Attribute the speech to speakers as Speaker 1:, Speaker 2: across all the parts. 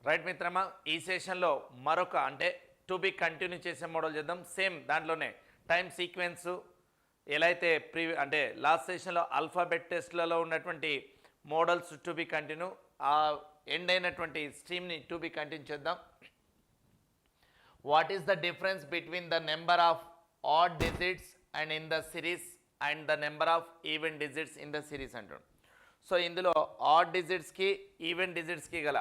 Speaker 1: Right మిత్రమా, ఈ సెషన్లో మరొక అంటే టు బి కంటిన్యూ చేసే మోడల్ చేద్దాం. సేమ్ దాంట్లోనే టైం సీక్వెన్స్ ఎలా అయితే అంటే లాస్ట్ సెషన్లో ఆల్ఫాబెట్ టెస్ట్లలో ఉన్నటువంటి మోడల్స్ టు బి కంటిన్యూ, ఆ ఎండ్ అయినటువంటి స్ట్రీమ్ని టు బి కంటిన్యూ చేద్దాం. What is the difference between the number of odd digits and in the series and the number of even digits in the series అంటాడు. So ఇందులో add డిజిట్స్కి even డిజిట్స్కి గల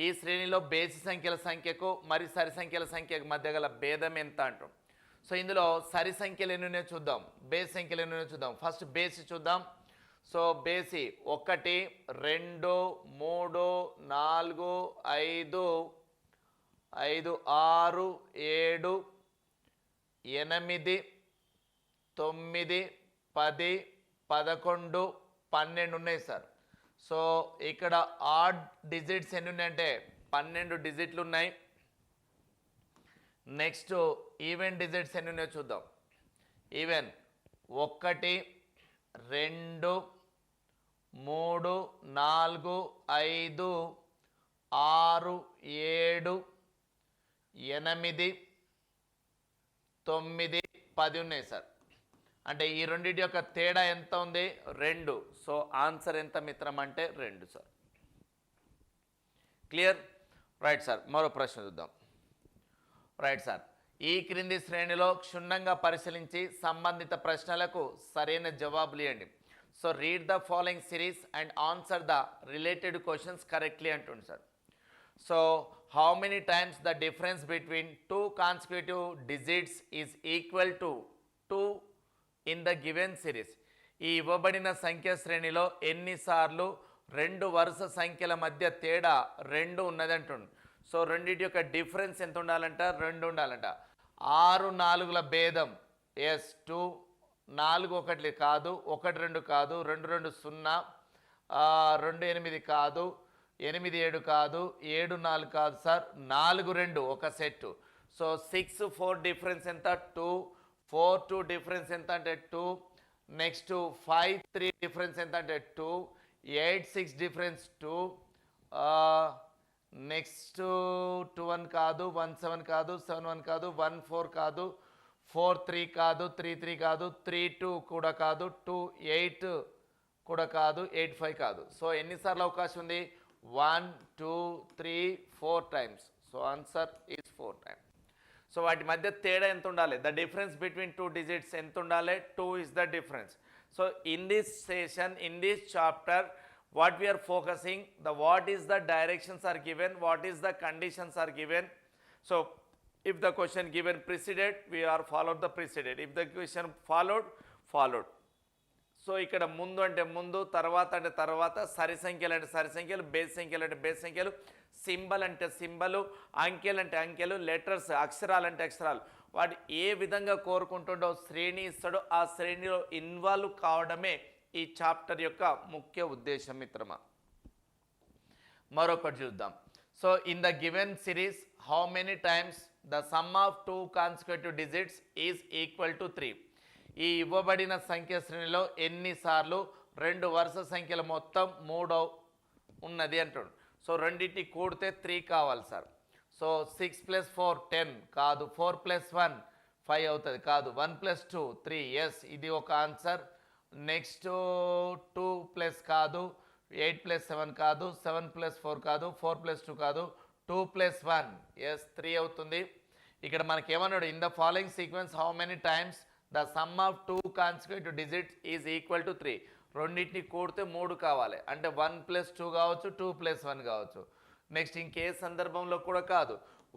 Speaker 1: ఈ శ్రేణిలో బేసి సంఖ్యల సంఖ్యకు మరి సరి సంఖ్యల సంఖ్యకు మధ్య గల భేదం ఎంత అంటాం. సో ఇందులో సరి సంఖ్యలు ఎన్నునే చూద్దాం, బేసి సంఖ్యలు ఎన్నునే చూద్దాం. ఫస్ట్ బేసి చూద్దాం. సో బేసి 1 2 3 4 5 6 7 8 9 10 11 12 ఉన్నాయి సార్. సో ఇక్కడ ఆడ్ డిజిట్స్ ఎన్ని ఉన్నాయంటే 12 డిజిట్లు ఉన్నాయి. నెక్స్ట్ ఈవెన్ డిజిట్స్ ఎన్ని ఉన్నాయో చూద్దాం. ఈవెన్ 1 2 3 4 5 6 7 8 9 10 ఉన్నాయి సార్. అంటే ఈ రెండింటి యొక్క తేడా ఎంత ఉంది? 2. సో ఆన్సర్ ఎంత మిత్రం అంటే 2 సార్. క్లియర్? Right sir. మరో ప్రశ్న చూద్దాం. Right sir. ఈ క్రింది శ్రేణిలో క్షుణ్ణంగా పరిశీలించి సంబంధిత ప్రశ్నలకు సరైన జవాబులు ఇవ్వండి. So read the following series and answer the related questions correctly అంటుంది sir. So how many times the difference between 2 consecutive digits is equal to 2 in the given series. ఈ ఇవ్వబడిన సంఖ్య శ్రేణిలో ఎన్నిసార్లు 2 వరుస సంఖ్యల మధ్య తేడా 2 ఉన్నది అంటుండు. సో రెండింటి యొక్క డిఫరెన్స్ ఎంత ఉండాలంట? 2 ఉండాలంట. 6 4ల భేదం ఎస్ 2, 4 1 కాదు, 1 2 కాదు, 2 2 0, 2 8 కాదు, 8 7 కాదు, 7 4 కాదు సార్, 4 2 ఒక సెట్. సో 6 4 డిఫరెన్స్ ఎంత? 2. 4 2 డిఫరెన్స్ ఎంత అంటే 2. నెక్స్ట్ 5 3 డిఫరెన్స్ ఎంత అంటే 2. 8 6 డిఫరెన్స్ 2. నెక్స్ట్ 2 1 కాదు, 1 7 కాదు, 7 1 కాదు, 1 4 కాదు, 4 3 కాదు, 3 3 కాదు, 3 2 కూడా కాదు, 2 8 కూడా కాదు, 8 5 కాదు. సో ఎన్నిసార్లు అవకాశం ఉంది? 1 2 3 4 times. So answer is 4 times. So వాటి మధ్య తేడా ఎంత ఉండాలి? ద డిఫరెన్స్ బిట్వీన్ 2 డిజిట్స్ ఎంత ఉండాలి? 2 is the difference. So in this session, in this chapter, what we are focusing, the what is the directions are given, what is the conditions are given. So if the question given preceded, we are followed the preceded. If the question followed. So ఇక్కడ ముందు అంటే ముందు, తర్వాత అంటే తర్వాత, సరి సంఖ్యలు అంటే సరి సంఖ్యలు, బేస్ సంఖ్యలు అంటే బేస్ సంఖ్యలు, సింబల్ అంటే సింబలు, అంకెలు అంటే అంకెలు, లెటర్స్ అక్షరాలు అంటే అక్షరాలు, వాటి ఏ విధంగా కోరుకుంటుండో శ్రేణి ఇస్తాడో ఆ శ్రేణిలో ఇన్వాల్వ్ కావడమే ఈ చాప్టర్ యొక్క ముఖ్య ఉద్దేశం మిత్రమా. మరొకటి చూద్దాం. So in the given series how many times the sum of 2 consecutive digits is equal to 3. ఈ ఇవ్వబడిన సంఖ్య శ్రేణిలో ఎన్నిసార్లు 2 వరుస సంఖ్యల మొత్తం 3 ఉన్నది అంటాడు. సో రెండింటిని కూడితే 3 కావాలి సార్. సో 6 + 4 10 కాదు, 4 + 1 5 అవుతుంది కాదు, 1 + 2 3 ఎస్, ఇది ఒక ఆన్సర్. నెక్స్ట్ 2 ప్లస్ కాదు, 8 + 7 కాదు, 7 + 4 కాదు, 4 + 2 కాదు, 2 + 1 ఎస్ 3 అవుతుంది. ఇక్కడ మనకి ఏమన్నాడు? In the following sequence how many times the sum of 2 consecutive digits is equal to 3. రెండింటిని కూడితే 3 కావాలి. అంటే 1 + 2 కావచ్చు, 2 + 1 కావచ్చు. నెక్స్ట్ ఇంకే సందర్భంలో కూడా కాదు,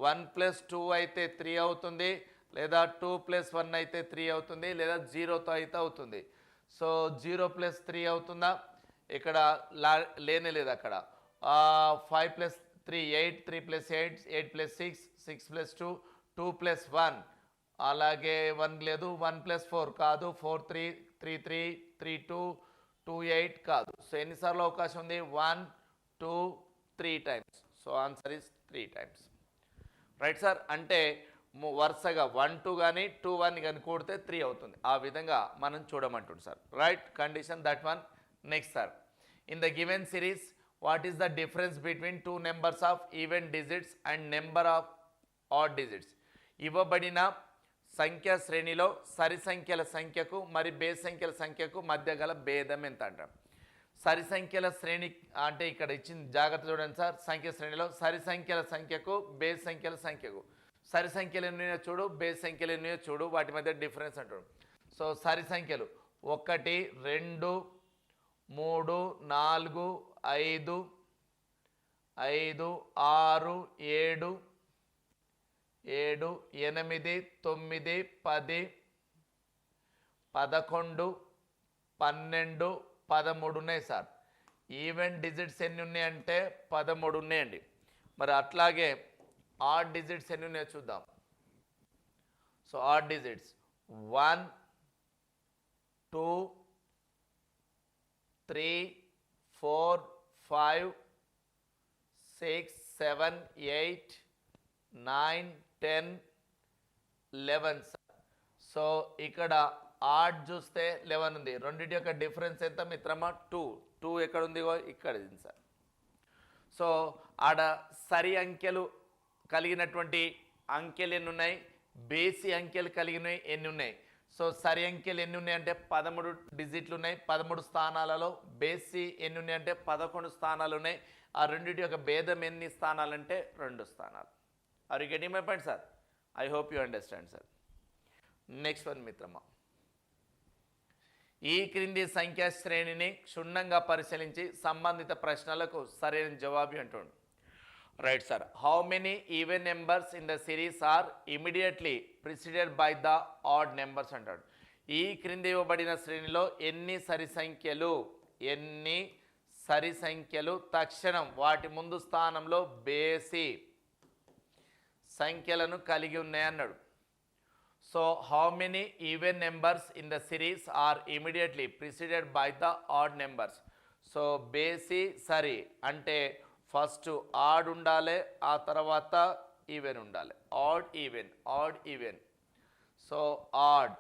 Speaker 1: 1 + 2 అయితే 3 అవుతుంది, లేదా 2 + 1 అయితే 3 అవుతుంది, లేదా 0తో అయితే అవుతుంది. సో 0 + 3 అవుతుందా? ఇక్కడ లేనే లేదు అక్కడ. 5 + 3 8, 3 + 8 8 + 6 6 + 2 2 + 1, అలాగే 1 లేదు, 1 + 4 కాదు, 4 3 3 3 3 2 2 8 కాదు. సో ఎన్నిసార్లు అవకాశం ఉంది? 1 2 3 times. So answer is 3 times. Right sir. అంటే వరుసగా 1 2 కానీ 2 1 కానీ కూడితే 3 అవుతుంది. ఆ విధంగా మనం చూడమంటుంది sir. Right condition that one. Next sir, in the given series what is the difference between two numbers of even digits and number of odd digits? ఇవ్వబడిన సంఖ్య శ్రేణిలో సరి సంఖ్యల సంఖ్యకు మరి బేస్ సంఖ్యల సంఖ్యకు మధ్య గల భేదం ఎంత అంటాం? సరి సంఖ్యల శ్రేణి అంటే ఇక్కడ ఇచ్చిన జాగ్రత్త చూడండి సార్. సంఖ్య శ్రేణిలో సరి సంఖ్యల సంఖ్యకు బేస్ సంఖ్యల సంఖ్యకు, సరి సంఖ్యలు ఎన్నో చూడు, బేస్ సంఖ్యలు ఎన్నో చూడు, వాటి మధ్య డిఫరెన్స్ అంటాడు. సో సరి సంఖ్యలు 1 2 3 4 5 5 6 7 7 8 9 10 11 12 13 ఉన్నాయి సార్. ఈవెన్ డిజిట్స్ ఎన్ని ఉన్నాయంటే 13 ఉన్నాయండి. మరి అట్లాగే ఆడ్ డిజిట్స్ ఎన్ని ఉన్నాయో చూద్దాం. So odd digits 1 2 3 4 5 6 7 8 9 10 11 sir. So ఇక్కడ ఆడ్ చూస్తే 11 ఉంది. రెండింటి యొక్క డిఫరెన్స్ ఎంత మిత్రమా? 2 ఎక్కడ ఉంది? ఇక్కడ ఉంది సార్. సో ఆడ సరి అంకెలు కలిగినటువంటి అంకెలు ఎన్ని ఉన్నాయి, బేసి అంకెలు కలిగినవి ఎన్ని ఉన్నాయి? సో సరి అంకెలు ఎన్ని ఉన్నాయి అంటే 13 డిజిట్లు ఉన్నాయి 13 స్థానాలలో. బేసి ఎన్ని ఉన్నాయి అంటే 11 స్థానాలు ఉన్నాయి. ఆ రెండింటి యొక్క భేదం ఎన్ని స్థానాలు అంటే 2 స్థానాలు. Are you getting my point sir? I hope you understand sir. Next one మిత్రమా, ఈ క్రింది సంఖ్యా శ్రేణిని క్షుణ్ణంగా పరిశీలించి సంబంధిత ప్రశ్నలకు సరైన జవాబు అంటుండు. Right sir. How many even numbers in the series are immediately preceded by the odd numbers అంటాడు. ఈ క్రింది ఇవ్వబడిన శ్రేణిలో ఎన్ని సరి సంఖ్యలు తక్షణం వాటి ముందు స్థానంలో బేసి సంఖ్యలను కలిగి ఉన్నాయన్నాడు. So how many even numbers in the series are immediately preceded by the odd numbers? So బేసి సరి అంటే ఫస్ట్ ఆడ్ ఉండాలి, ఆ తర్వాత ఈవెన్ ఉండాలి. Odd even. So odd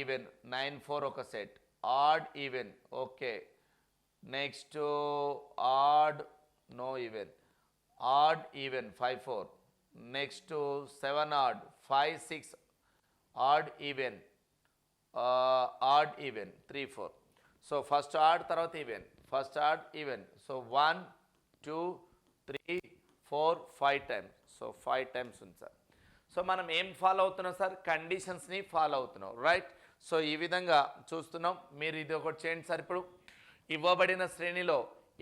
Speaker 1: even 9 4 ఒక set. Odd even okay. Next odd no even. Odd even 5 4. Next 7 odd 5 6. Odd even 3 4. So first odd తర్వాత even, first odd even. So 1 2 3 4 5 times. So 5 times ఉంది sir. So మనం ఏం follow అవుతున్నాం sir? కండిషన్స్ని follow అవుతున్నాం. Right. So ఈ విధంగా చూస్తున్నాం. మీరు ఇది ఒకటి చేయండి సార్. ఇప్పుడు ఇవ్వబడిన శ్రేణిలో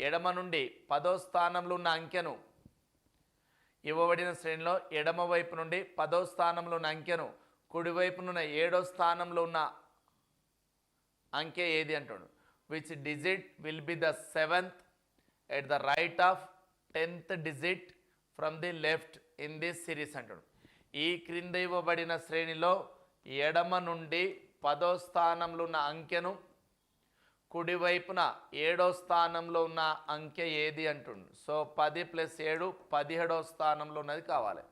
Speaker 1: ఎడమ నుండి 10వ స్థానంలో ఉన్న అంకెను, ఇవ్వబడిన శ్రేణిలో ఎడమ వైపు నుండి 10వ స్థానంలో ఉన్న అంకెను కుడివైపునున్న 7వ స్థానంలో ఉన్న అంకె ఏది అంటాడు. Which digit will be the 7th at the right of 10th digit from the left in this series అంటాడు. ఈ క్రింద ఇవ్వబడిన శ్రేణిలో ఎడమ నుండి 10వ స్థానంలో ఉన్న అంకెను కుడివైపున 7వ స్థానంలో ఉన్న అంకె ఏది అంటుండు. సో 10 + 7 17వ స్థానంలో ఉన్నది కావాలి.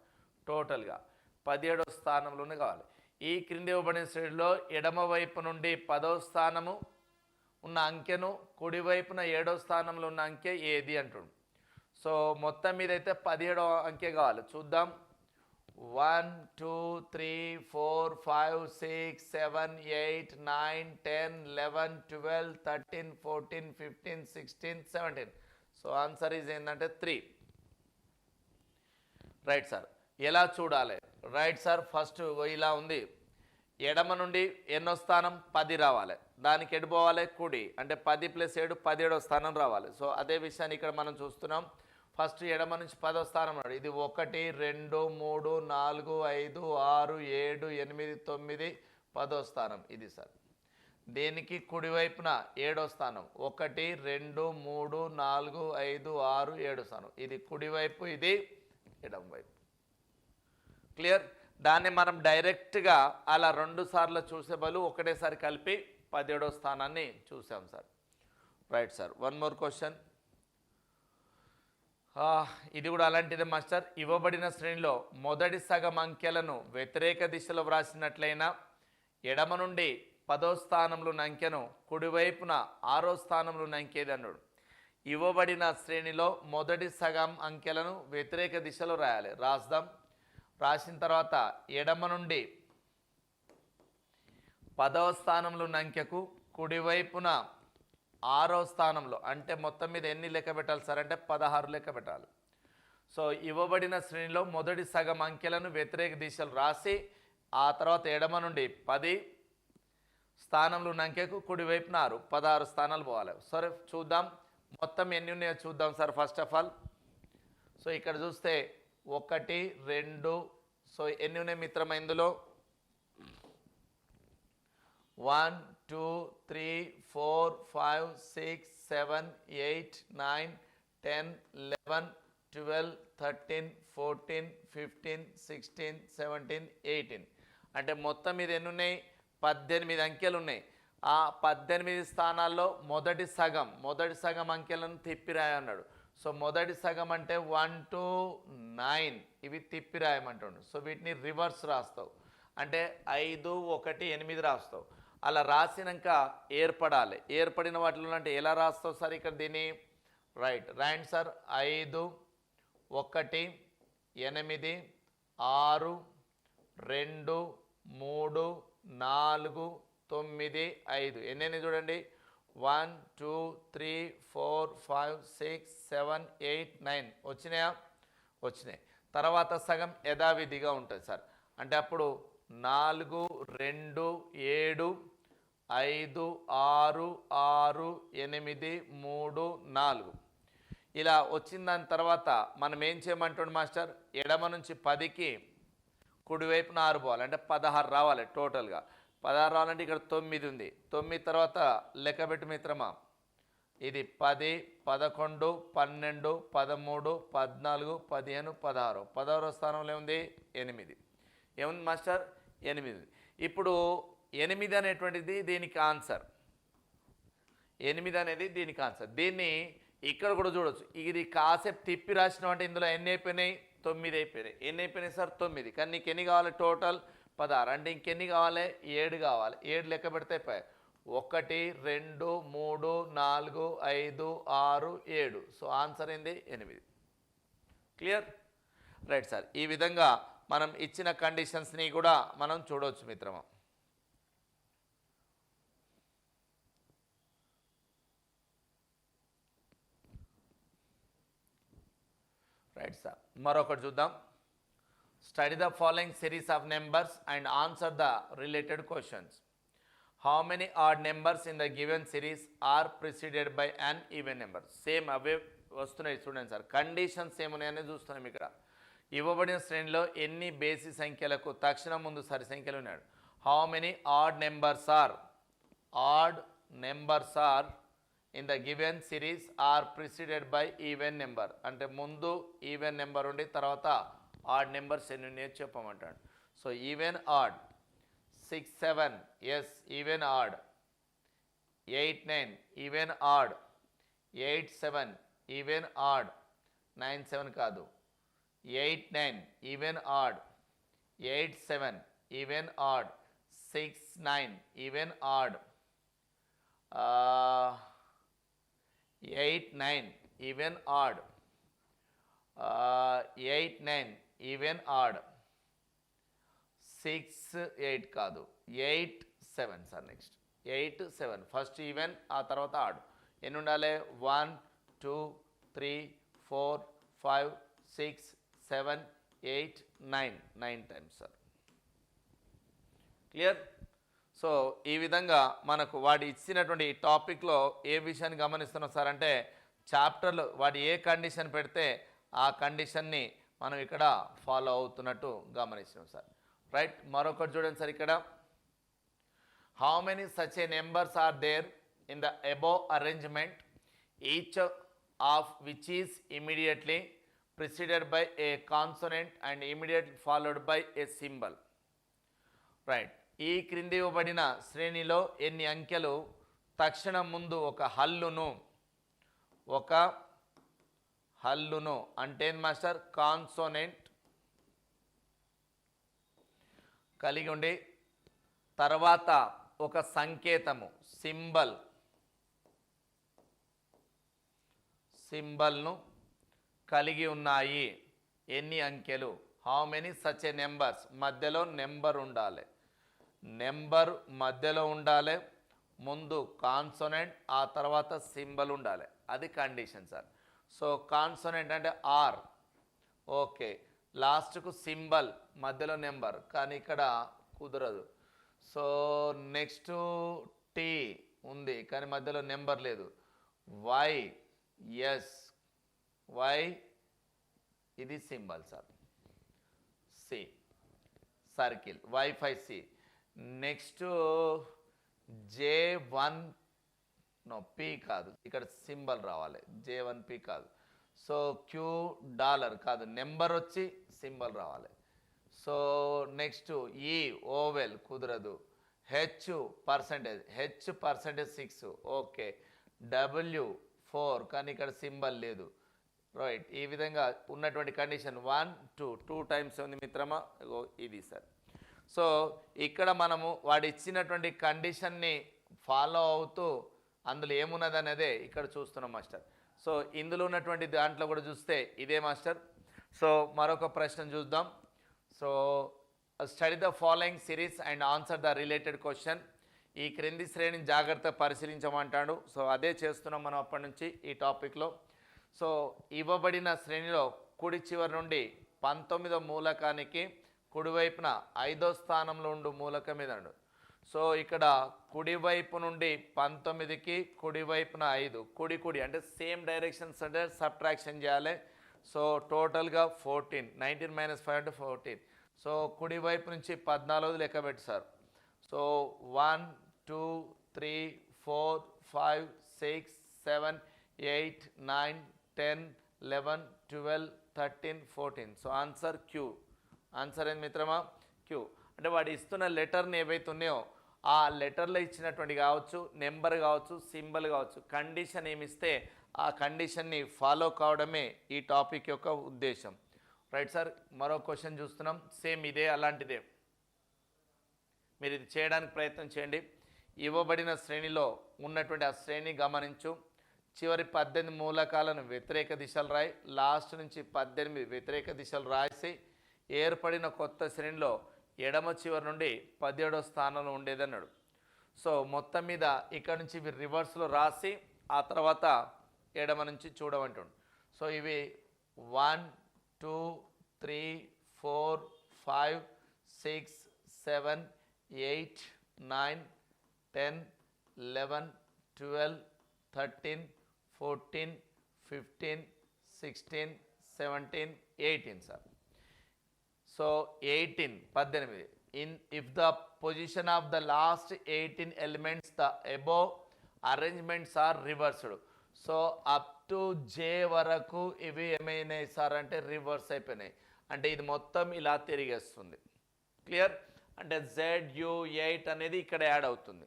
Speaker 1: టోటల్గా 17వ స్థానంలోనే కావాలి. ఈ క్రింది ఇవ్వబడిన శ్రేణిలో ఎడమ వైపు నుండి 10వ స్థానము ఉన్న అంకెను కుడివైపున 7వ స్థానంలో ఉన్న అంకె ఏది అంటుండు. సో మొత్తం మీద అయితే 17వ అంకె కావాలి. చూద్దాం. 1 2 3 4 5 6 7 8 9 10 11 12 13 14 15 16 17. సో ఆన్సర్ ఈజ్ ఏంటంటే 3. Right sir. ఎలా చూడాలి? Right sir. ఫస్ట్ ఇలా ఉంది. ఎడమ నుండి ఎన్నో స్థానం 10 రావాలి. దానికి ఎటు పోవాలి? కుడి. అంటే 10 + 7 17వ స్థానం రావాలి. సో అదే విషయాన్ని ఇక్కడ మనం చూస్తున్నాం. ఫస్ట్ ఎడమ నుంచి 10వ స్థానం ఉన్నాడు. ఇది 1 2 3 4 5 6 7 8 9 10వ స్థానం ఇది సార్. దీనికి కుడివైపున 7వ స్థానం 1 2 3 4 5 6 7 స్థానం. ఇది కుడివైపు, ఇది ఎడమ వైపు. క్లియర్? దాన్ని మనం డైరెక్ట్గా అలా 2 సార్లు చూసే బదులు ఒకటేసారి కలిపి 17వ స్థానాన్ని చూసాం sir. Right sir. One more question. ఇది కూడా అలాంటిదే మాస్టర్. ఇవ్వబడిన శ్రేణిలో మొదటి సగం అంకెలను వ్యతిరేక దిశలో వ్రాసినట్లయినా ఎడమ నుండి 10వ స్థానంలో ఉన్న అంకెను కుడివైపున 6వ స్థానంలో ఉన్న అంకె ఏది అన్నాడు. ఇవ్వబడిన శ్రేణిలో మొదటి సగం అంకెలను వ్యతిరేక దిశలో రాయాలి. రాద్దాం. రాసిన తర్వాత ఎడమ నుండి 10వ స్థానంలో ఉన్న అంకెకు కుడివైపున 6వ స్థానంలో, అంటే మొత్తం మీద ఎన్ని లెక్క పెట్టాలి సార్ అంటే 16 లెక్క పెట్టాలి. సో ఇవ్వబడిన శ్రేణిలో మొదటి సగం అంకెలను వ్యతిరేక దిశలో రాసి ఆ తర్వాత ఎడమ నుండి 10 స్థానంలో ఉన్న అంకెకు కుడివైపున 6, 16 స్థానాలు పోవాలి. సరే చూద్దాం మొత్తం ఎన్ని ఉన్నాయో చూద్దాం sir. First of all so ఇక్కడ చూస్తే 1 2, సో ఎన్ని ఉన్నాయి మిత్రమా ఇందులో? 1 2 3 4 5 6 7 8 9 10 11 12 13 14 15 16 17 18, అంటే మొత్తం మీద ఎన్ని ఉన్నాయి? 18 అంకెలు ఉన్నాయి. ఆ 18 స్థానాల్లో మొదటి సగం అంకెలను తిప్పిరాయన్నాడు. సో మొదటి సగం అంటే 1 to 9 ఇవి తిప్పిరాయమంటాడు. సో వీటిని రివర్స్ రాస్తావు, అంటే 5 1 8 రాస్తావు. అలా రాసినాక ఏర్పడిన వాటిలో అంటే ఎలా రాస్తావు సార్ ఇక్కడ దీన్ని? రైట్ రాయండి సార్. 5 1 8 6 2 3 4 9 5 ఎన్ని చూడండి? 1 2 3 4 5 6 7 8 9 వచ్చినాయా? వచ్చినాయి. తర్వాత సగం యథావిధిగా ఉంటుంది సార్. అంటే అప్పుడు 4 2 7 5 6 6 8 3 4 ఇలా వచ్చిన దాని తర్వాత మనం ఏం చేయమంటాడు మాస్టర్? ఎడమ నుంచి 10కి కుడివైపున 6 పోవాలి, అంటే 16 రావాలి. టోటల్గా 16 రావాలంటే ఇక్కడ 9 ఉంది. 9 తర్వాత లెక్కబెట్టి మిత్రమా, ఇది 10 11 12 13 14 15 16. 16వ స్థానంలో ఏముంది? 8. ఏముంది మాస్టర్? 8. ఇప్పుడు 8 అనేటువంటిది దీనికి ఆన్సర్. 8 అనేది దీనికి ఆన్సర్. దీన్ని ఇక్కడ కూడా చూడవచ్చు. ఇది కాసేపు తిప్పి రాసినాం అంటే ఇందులో ఎన్ని అయిపోయినాయి? 9 అయిపోయినాయి. ఎన్ని అయిపోయినాయి సార్? 9. కానీ నీకు ఎన్ని కావాలి? టోటల్ 16. అంటే ఇంకెన్ని కావాలి? 7 కావాలి. 7 లెక్క పెడితే 1 2 3 4 5 6 7. సో ఆన్సర్ ఏంది? 8. క్లియర్? Right sir. ఈ విధంగా మనం ఇచ్చిన కండిషన్స్ని కూడా మనం చూడవచ్చు మిత్రమా. Right sir. మరొకటి చూద్దాం. Study the following series of numbers and answer the related questions. How many odd numbers in the given series are preceded by an even number? Same అవే వస్తున్నాయి చూడండి సార్. కండిషన్స్ ఏమున్నాయని చూస్తున్నాం ఇక్కడ. ఇవ్వబడిన శ్రేణిలో ఎన్ని బేసి సంఖ్యలకు తక్షణం ముందు సరి సంఖ్యలు ఉన్నాడు? How many odd numbers are in the given series are preceded by even number? అంటే ముందు ఈవెన్ నెంబర్ ఉండి తర్వాత ఆడ్ నెంబర్స్ ఎన్ని ఉన్నాయో చెప్పమంటాడు. So even odd 6 7, yes even odd. 8 9 even odd. 8 7 even odd. 9 7 కాదు. 8 9 even odd. 8 7 even odd. 6 9 even odd. 8 9 even odd. 8 9 even odd. 6 8 కాదు. 8 7 sir. Next 8 7 first even, ఆ తర్వాత ఆడ్. ఎన్ని ఉండాలి? 1 2 3 4 5 6 7 8 9 టైమ్స్ సార్. క్లియర్? సో ఈ విధంగా మనకు వాడు ఇచ్చినటువంటి టాపిక్లో ఏ విషయాన్ని గమనిస్తున్నాం సార్ అంటే చాప్టర్లో వాడు ఏ కండిషన్ పెడితే ఆ కండిషన్ని మనం ఇక్కడ ఫాలో అవుతున్నట్టు గమనిస్తున్నాం సార్. రైట్. మరొకటి చూడండి సార్ ఇక్కడ. How many such a numbers are there in the above arrangement, each of which is immediately preceded by a consonant and immediately followed by a symbol. Right. ఈ క్రింది ఇవ్వబడిన శ్రేణిలో ఎన్ని అంకెలు తక్షణం ముందు ఒక హల్లును అంటే మాస్టర్ కాన్సోనెంట్ కలిగి ఉండి తర్వాత ఒక సంకేతము సింబల్ సింబల్ను కలిగి ఉన్నాయి. ఎన్ని అంకెలు? How many such a numbers. మధ్యలో నెంబర్ ఉండాలి, నెంబర్ మధ్యలో ఉండాలి, ముందు కాన్సోనెంట్, ఆ తర్వాత సింబల్ ఉండాలి. అది కండిషన్ సార్. సో కాన్సోనెంట్ అంటే ఆర్, ఓకే. లాస్ట్కు సింబల్, మధ్యలో నెంబర్, కానీ ఇక్కడ కుదరదు. సో నెక్స్ట్ టీ ఉంది కానీ మధ్యలో నెంబర్ లేదు. వై, ఎస్, వై ఇది symbol sir. C circle, wifi C. Next J1, no P కాదు, ఇక్కడ సింబల్ రావాలి, J1P కాదు. సో క్యూ డాలర్ కాదు, నెంబర్ వచ్చి సింబల్ రావాలి. సో నెక్స్ట్ ఈ ఓవెల్ కుదరదు. H percentage, H percentage 6, okay. W4 కానీ ఇక్కడ సింబల్ లేదు, రైట్. ఈ విధంగా ఉన్నటువంటి కండిషన్ 1 2 2 టైమ్స్ ఉంది మిత్రమా, ఇది సార్. సో ఇక్కడ మనము వాడు ఇచ్చినటువంటి కండిషన్ని ఫాలో అవుతూ అందులో ఏమున్నది అనేదే ఇక్కడ చూస్తున్నాం మాస్టర్. సో ఇందులో ఉన్నటువంటి దాంట్లో కూడా చూస్తే ఇదే మాస్టర్. సో మరొక ప్రశ్న చూద్దాం. So study the following series and answer the related question. ఈ క్రింది శ్రేణిని జాగ్రత్త పరిశీలించమంటాడు. సో అదే చేస్తున్నాం మనం అప్పటి నుంచి ఈ టాపిక్లో. సో ఇవ్వబడిన శ్రేణిలో కుడి చివరి నుండి 19వ మూలకానికి కుడివైపున 5వ స్థానంలో ఉండు మూలకం ఇదండు. సో ఇక్కడ కుడివైపు నుండి 19కి కుడివైపున 5, కుడి అంటే సేమ్ డైరెక్షన్స్ అంటే సబ్ట్రాక్షన్ చేయాలి. సో టోటల్గా 14, 19 - 5 అంటే 14. సో కుడివైపు నుంచి 14 లెక్క పెట్టి sir. So 1 2 3 4 5 6 7 8 9 10 11 12 13 14. So answer Q. Answer ఏంది మిత్రమా? క్యూ. అంటే వాడు ఇస్తున్న లెటర్ని ఏవైతే ఉన్నాయో ఆ లెటర్లో ఇచ్చినటువంటి కావచ్చు, నెంబర్ కావచ్చు, సింబల్ కావచ్చు, కండిషన్ ఏమిస్తే ఆ కండిషన్ని ఫాలో కావడమే ఈ టాపిక్ యొక్క ఉద్దేశం. Right sir. మరో క్వశ్చన్ చూస్తున్నాం, సేమ్ ఇదే అలాంటిదే. మీరు ఇది చేయడానికి ప్రయత్నం చేయండి. ఇవ్వబడిన శ్రేణిలో ఉన్నటువంటి ఆ శ్రేణి గమనించు. చివరి 18 మూలకాలను వ్యతిరేక దిశలు రాయి. లాస్ట్ నుంచి 18 వ్యతిరేక దిశలు రాసి ఏర్పడిన కొత్త శ్రేణిలో ఎడమ చివరి నుండి 17వ స్థానంలో ఉండేదన్నాడు. సో మొత్తం మీద ఇక్కడ నుంచి ఇవి రివర్స్లో రాసి ఆ తర్వాత ఎడమ నుంచి చూడమంటుండు. సో ఇవి 1 2 3 4 5 6 7 8 9 10 11 12 13 14 15 16 17 18 sir. So 18. If the position of the last 18 elements the above arrangements are reversed. So up to J వరకు ఇవి ఏమైనాయి సార్ అంటే రివర్స్ అయిపోయినాయి. అంటే ఇది మొత్తం ఇలా తిరిగేస్తుంది. క్లియర్? అంటే ZU8 అనేది ఇక్కడ యాడ్ అవుతుంది.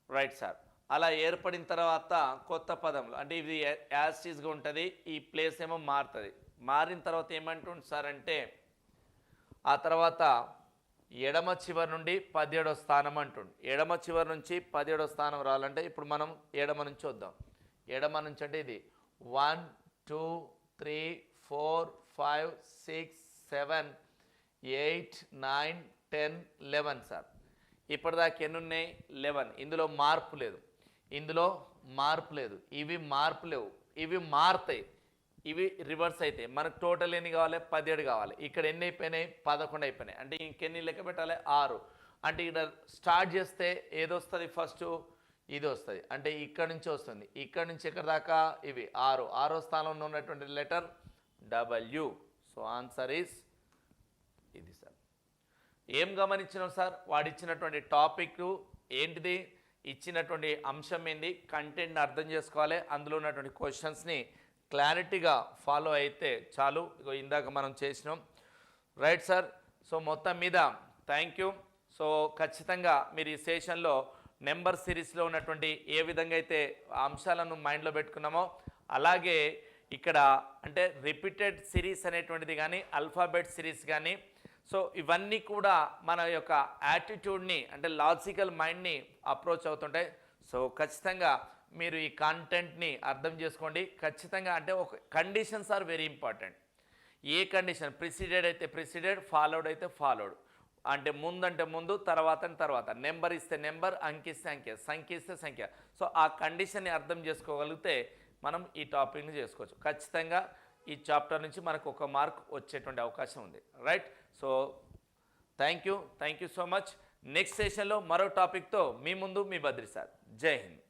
Speaker 1: Right sir. అలా ఏర్పడిన తర్వాత కొత్త పదంలో అంటే ఇది యాస్టీస్గా ఉంటుంది, ఈ ప్లేస్ ఏమో మారుతుంది. మారిన తర్వాత ఏమంటుంది సార్ అంటే ఆ తర్వాత ఎడమ చివరి నుండి 17వ స్థానం అంటుండు. ఎడమ చివరి నుంచి 17వ స్థానం రావాలంటే ఇప్పుడు మనం ఎడమ నుంచి వద్దాం. ఎడమ నుంచి అంటే ఇది 1 2 3 4 5 6 7 8 9 10 11 సార్. ఇప్పటిదాకా ఎన్ని ఉన్నాయి? 11. ఇందులో మార్పు లేదు, ఇందులో మార్పు లేదు, ఇవి మార్పు లేవు, ఇవి మారుతాయి, ఇవి రివర్స్ అవుతాయి. మనకు టోటల్ ఎన్ని కావాలి? 17 కావాలి. ఇక్కడ ఎన్ని అయిపోయినాయి? 11 అయిపోయినాయి. అంటే ఇంకెన్ని లెక్క పెట్టాలి? 6. అంటే ఇక్కడ స్టార్ట్ చేస్తే ఏదొస్తుంది? ఫస్ట్ ఇది వస్తుంది. అంటే ఇక్కడ నుంచి వస్తుంది, ఇక్కడ నుంచి ఎక్కడ దాకా ఇవి 6. 6వ స్థానంలో ఉన్నటువంటి letter W. So answer is ఇది సార్. ఏం గమనించినాం సార్? వాడిచ్చినటువంటి టాపిక్ ఏంటిది, ఇచ్చినటువంటి అంశం ఏంది, కంటెంట్ని అర్థం చేసుకోవాలి. అందులో ఉన్నటువంటి క్వశ్చన్స్ని క్లారిటీగా ఫాలో అయితే చాలు. ఇగో ఇందాక మనం చేసినాం. Right sir. సో మొత్తం మీద థ్యాంక్ యూ. సో ఖచ్చితంగా మీరు ఈ సెషన్లో నెంబర్ సిరీస్లో ఉన్నటువంటి ఏ విధంగా అయితే అంశాలను మైండ్లో పెట్టుకున్నామో అలాగే ఇక్కడ అంటే రిపీటెడ్ సిరీస్ అనేటువంటిది కానీ ఆల్ఫాబెట్ సిరీస్ కానీ సో ఇవన్నీ కూడా మన యొక్క యాటిట్యూడ్ని అంటే లాజికల్ మైండ్ని అప్రోచ్ అవుతుంటాయి. సో ఖచ్చితంగా మీరు ఈ కంటెంట్ని అర్థం చేసుకోండి ఖచ్చితంగా. అంటే ఒక కండిషన్స్ ఆర్ వెరీ ఇంపార్టెంట్. ఏ కండిషన్ ప్రిసిడెడ్ అయితే ప్రిసిడెడ్, ఫాలోడ్ అయితే ఫాలోడ్. అంటే ముందంటే ముందు, తర్వాత నెంబర్ ఇస్తే నెంబర్, అంకిస్తే అంకె, సంఖ్య ఇస్తే సంఖ్య. సో ఆ కండిషన్ని అర్థం చేసుకోగలిగితే మనం ఈ టాపిక్ని చేసుకోవచ్చు. ఖచ్చితంగా ఈ చాప్టర్ నుంచి మనకు ఒక మార్క్ వచ్చేటువంటి అవకాశం ఉంది. Right. So thank you so much. Next సెషన్లో మరో టాపిక్తో మీ ముందు మీ బద్రి సార్. జై హింద్.